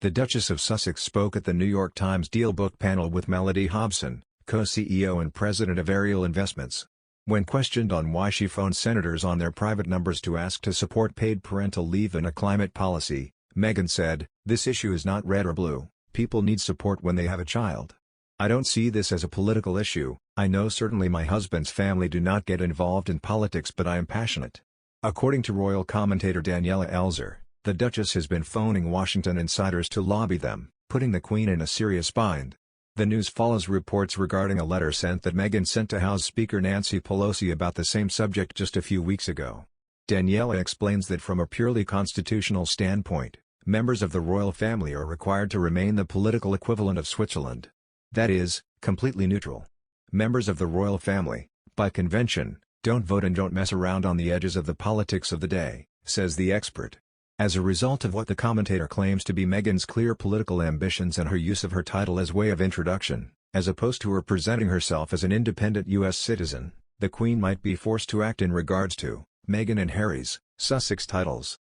The Duchess of Sussex spoke at the New York Times Deal Book panel with Melody Hobson, co-CEO and president of Ariel Investments. When questioned on why she phoned senators on their private numbers to ask to support paid parental leave and a climate policy, Meghan said, "This issue is not red or blue. People need support when they have a child. I don't see this as a political issue. I know certainly my husband's family do not get involved in politics, but I am passionate." According to royal commentator Daniela Elzer, the Duchess has been phoning Washington insiders to lobby them, putting the Queen in a serious bind. The news follows reports regarding a letter that Meghan sent to House Speaker Nancy Pelosi about the same subject just a few weeks ago. Daniela explains that from a purely constitutional standpoint, members of the royal family are required to remain the political equivalent of Switzerland. That is, completely neutral. Members of the royal family, by convention, don't vote and don't mess around on the edges of the politics of the day, says the expert. As a result of what the commentator claims to be Meghan's clear political ambitions and her use of her title as way of introduction, as opposed to her presenting herself as an independent U.S. citizen, the Queen might be forced to act in regards to Meghan and Harry's Sussex titles.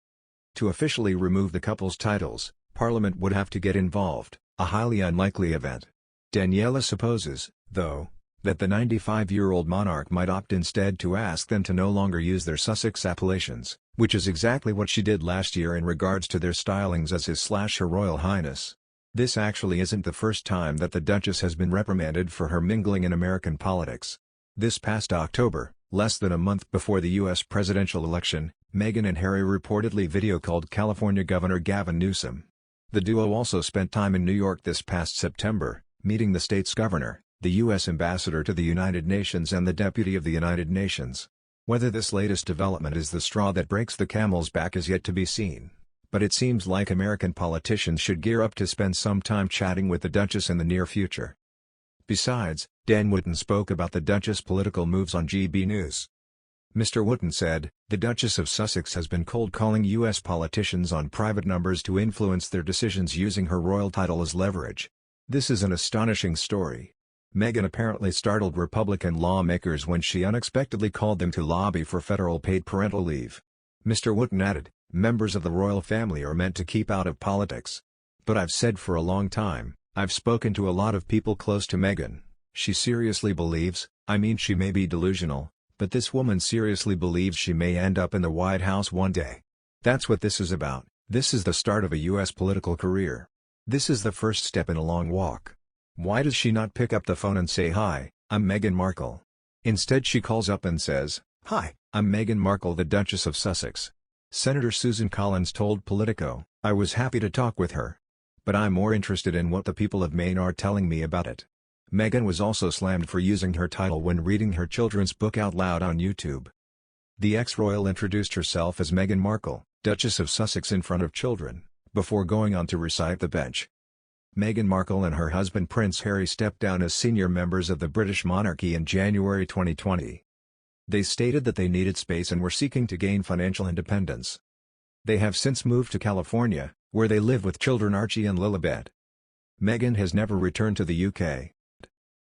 To officially remove the couple's titles, Parliament would have to get involved, a highly unlikely event. Daniela supposes, though, that the 95-year-old monarch might opt instead to ask them to no longer use their Sussex appellations, which is exactly what she did last year in regards to their stylings as His/Her Royal Highness. This actually isn't the first time that the Duchess has been reprimanded for her mingling in American politics. This past October, less than a month before the U.S. presidential election, Meghan and Harry reportedly video-called California Governor Gavin Newsom. The duo also spent time in New York this past September, meeting the state's governor, the U.S. ambassador to the United Nations and the deputy of the United Nations. Whether this latest development is the straw that breaks the camel's back is yet to be seen, but it seems like American politicians should gear up to spend some time chatting with the Duchess in the near future. Besides, Dan Wootton spoke about the Duchess' political moves on GB News. Mr. Wootton said, "The Duchess of Sussex has been cold-calling U.S. politicians on private numbers to influence their decisions using her royal title as leverage. This is an astonishing story. Meghan apparently startled Republican lawmakers when she unexpectedly called them to lobby for federal paid parental leave." Mr. Wootton added, "Members of the royal family are meant to keep out of politics. But I've said for a long time, I've spoken to a lot of people close to Meghan. She seriously believes, I mean she may be delusional, but this woman seriously believes she may end up in the White House one day. That's what this is about. This is the start of a U.S. political career. This is the first step in a long walk. Why does she not pick up the phone and say, 'Hi, I'm Meghan Markle'? Instead she calls up and says, 'Hi, I'm Meghan Markle, the Duchess of Sussex.'" Senator Susan Collins told Politico, "I was happy to talk with her. But I'm more interested in what the people of Maine are telling me about it." Meghan was also slammed for using her title when reading her children's book out loud on YouTube. The ex-royal introduced herself as Meghan Markle, Duchess of Sussex in front of children, before going on to recite the bench. Meghan Markle and her husband Prince Harry stepped down as senior members of the British monarchy in January 2020. They stated that they needed space and were seeking to gain financial independence. They have since moved to California, where they live with children Archie and Lilibet. Meghan has never returned to the UK,